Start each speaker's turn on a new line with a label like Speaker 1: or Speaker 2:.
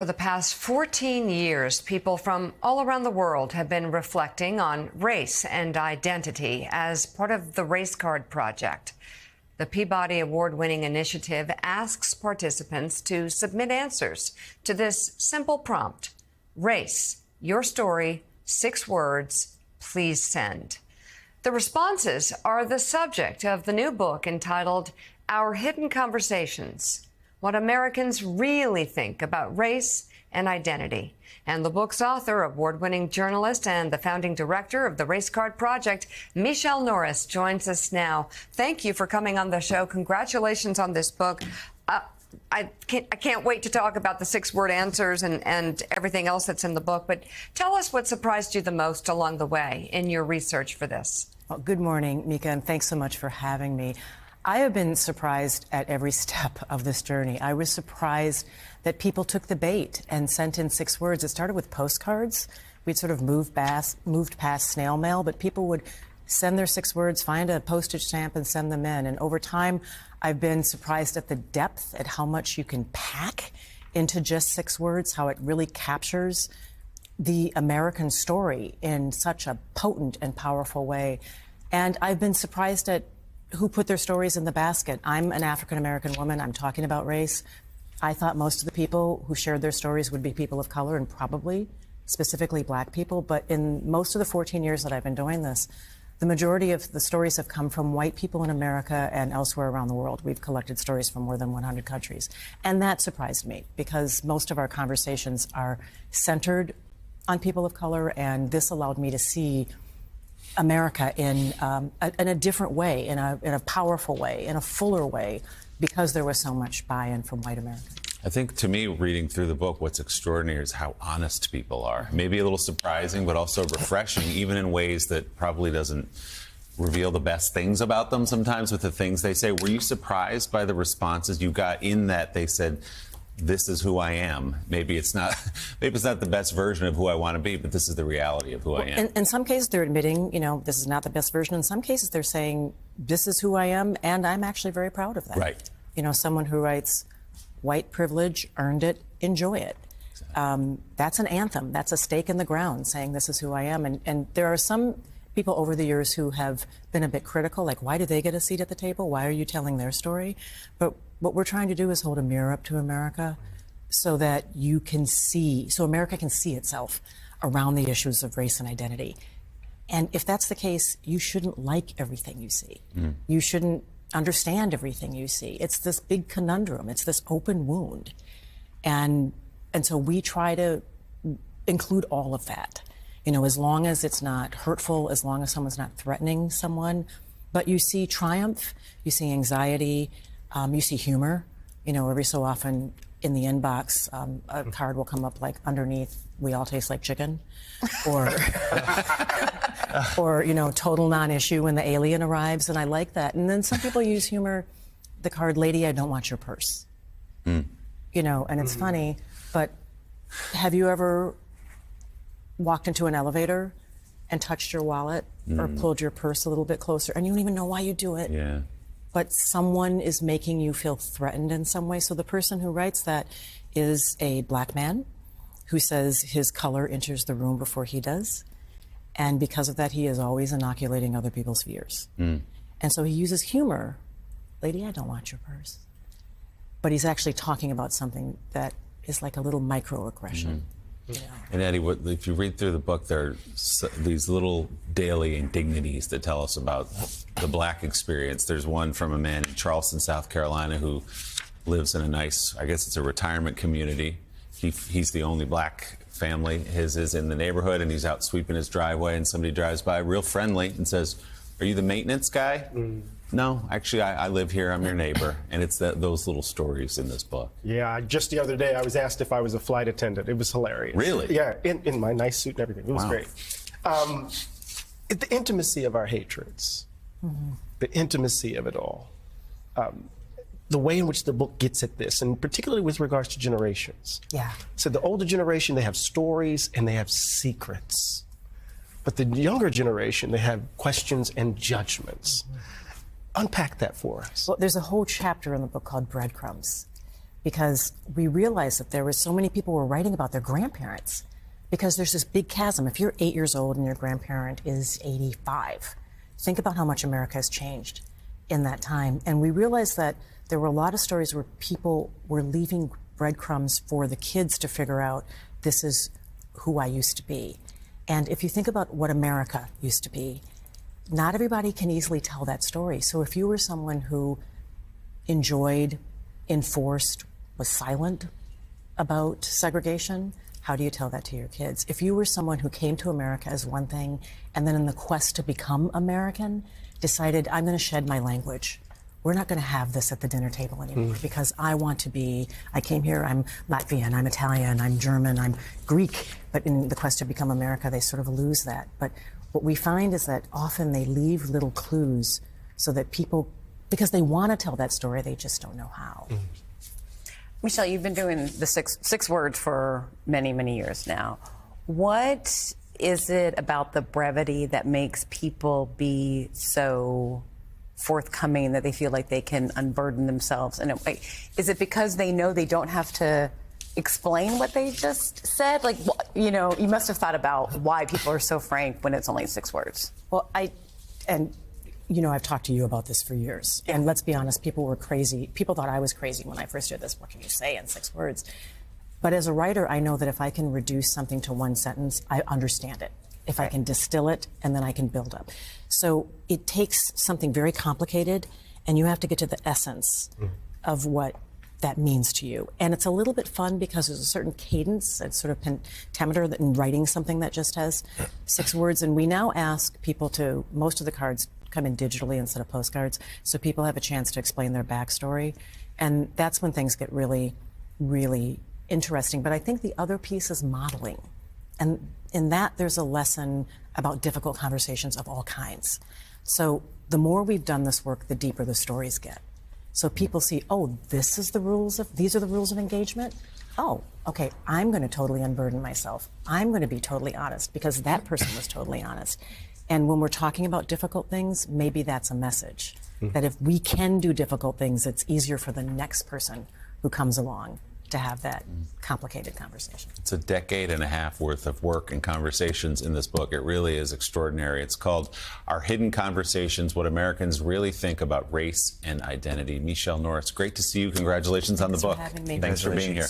Speaker 1: For the past 14 years, people from all around the world have been reflecting on race and identity as part of the Race Card Project. The Peabody Award-winning initiative asks participants to submit answers to this simple prompt: race, your story, 6 words, please send. The responses are the subject of the new book entitled Our Hidden Conversations: What Americans Really Think About Race and Identity. And the book's author, award-winning journalist, and the founding director of the Race Card Project, Michele Norris, joins us now. Thank you for coming on the show. Congratulations on this book. I can't wait to talk about the 6-word answers and everything else that's in the book. But tell us what surprised you the most along the way in your research for this.
Speaker 2: Well, good morning, Mika, and thanks so much for having me. I have been surprised at every step of this journey. I was surprised that people took the bait and sent in 6 words. It started with postcards. We'd sort of moved past snail mail, but people would send their 6 words, find a postage stamp, and send them in. And over time, I've been surprised at the depth, at how much you can pack into just 6 words, how it really captures the American story in such a potent and powerful way. And I've been surprised at who put their stories in the basket. I'm an African-American woman. I'm talking about race. I thought most of the people who shared their stories would be people of color, and probably specifically Black people. But in most of the 14 years that I've been doing this, the majority of the stories have come from white people in America and elsewhere around the world. We've collected stories from more than 100 countries. And that surprised me, because most of our conversations are centered on people of color, and this allowed me to see America in a different way, in a powerful way, in a fuller way, because there was so much buy-in from white Americans.
Speaker 3: I think, to me, reading through the book, what's extraordinary is how honest people are. Maybe a little surprising, but also refreshing, even in ways that probably doesn't reveal the best things about them sometimes with the things they say. Were you surprised by the responses you got in that they said, this is who I am? Maybe it's not the best version of who I want to be, but this is the reality of who I am.
Speaker 2: In some cases, they're admitting, this is not the best version. In some cases, they're saying, this is who I am, and I'm actually very proud of that.
Speaker 3: Right.
Speaker 2: Someone who writes, white privilege, earned it, enjoy it. Exactly. That's an anthem. That's a stake in the ground, saying this is who I am. And there are some people over the years who have been a bit critical, like, why do they get a seat at the table? Why are you telling their story? But what we're trying to do is hold a mirror up to America so that so America can see itself around the issues of race and identity. And if that's the case, you shouldn't like everything you see. Mm. You shouldn't understand everything you see. It's this big conundrum. It's this open wound. And so we try to include all of that, as long as it's not hurtful, as long as someone's not threatening someone. But you see triumph, you see anxiety, you see humor. Every so often in the inbox, a card will come up like underneath, we all taste like chicken, or, total non-issue when the alien arrives, and I like that. And then some people use humor, the card, lady, I don't want your purse. Mm. And it's funny, but have you ever walked into an elevator and touched your wallet or pulled your purse a little bit closer, and you don't even know why you do it?
Speaker 3: Yeah.
Speaker 2: But someone is making you feel threatened in some way. So the person who writes that is a Black man who says his color enters the room before he does. And because of that, he is always inoculating other people's fears. Mm. And so he uses humor. Lady, I don't want your purse. But he's actually talking about something that is like a little microaggression. Mm-hmm.
Speaker 3: And Eddie, if you read through the book, there are these little daily indignities that tell us about the Black experience. There's one from a man in Charleston, South Carolina, who lives in a nice, I guess it's a retirement community. He's the only Black family. His is in the neighborhood, and he's out sweeping his driveway, and somebody drives by real friendly and says, "Are you the maintenance guy?" Mm. No, actually, I live here. I'm your neighbor. And it's those little stories in this book.
Speaker 4: Yeah, just the other day, I was asked if I was a flight attendant. It was hilarious.
Speaker 3: Really?
Speaker 4: Yeah, in my nice suit and everything. It was great. The intimacy of our hatreds, the intimacy of it all, the way in which the book gets at this, and particularly with regards to generations.
Speaker 2: Yeah.
Speaker 4: So the older generation, they have stories and they have secrets. But the younger generation, they have questions and judgments. Unpack that for us.
Speaker 2: Well, there's a whole chapter in the book called Breadcrumbs, because we realized that there were so many people were writing about their grandparents, because there's this big chasm. If you're 8 years old and your grandparent is 85, think about how much America has changed in that time. And we realized that there were a lot of stories where people were leaving breadcrumbs for the kids to figure out, this is who I used to be. And if you think about what America used to be, not everybody can easily tell that story. So if you were someone who enjoyed, enforced, was silent about segregation, how do you tell that to your kids? If you were someone who came to America as one thing, and then in the quest to become American, decided, I'm going to shed my language. We're not going to have this at the dinner table anymore because I want to be, I came here, I'm Latvian, I'm Italian, I'm German, I'm Greek. But in the quest to become America, they sort of lose that. But what we find is that often they leave little clues so that people, because they want to tell that story, they just don't know how.
Speaker 5: Michelle, you've been doing the six words for many, many years now. What is it about the brevity that makes people be so forthcoming that they feel like they can unburden themselves in a way? Is it because they know they don't have to explain what they just said? Like, you know, you must have thought about why people are so frank when it's only 6 words.
Speaker 2: Well, you know, I've talked to you about this for years. Yeah. And let's be honest, people were crazy. People thought I was crazy when I first did this. What can you say in 6 words? But as a writer, I know that if I can reduce something to one sentence, I understand it. If I can distill it, and then I can build up. So it takes something very complicated, and you have to get to the essence of what that means to you. And it's a little bit fun because there's a certain cadence, a sort of pentameter in writing something that just has 6 words. And we now ask people to, most of the cards come in digitally instead of postcards, so people have a chance to explain their backstory. And that's when things get really, really interesting. But I think the other piece is modeling. And in that, there's a lesson about difficult conversations of all kinds. So the more we've done this work, the deeper the stories get. So people see, oh, these are the rules of engagement. Oh, okay, I'm going to totally unburden myself. I'm going to be totally honest because that person was totally honest. And when we're talking about difficult things, maybe that's a message. That if we can do difficult things, it's easier for the next person who comes along to have that complicated conversation.
Speaker 3: It's a decade and a half worth of work and conversations in this book. It really is extraordinary. It's called Our Hidden Conversations, What Americans Really Think About Race and Identity. Michelle Norris, great to see you. Congratulations on the book.
Speaker 2: Thanks for having me.
Speaker 3: Thanks for being here.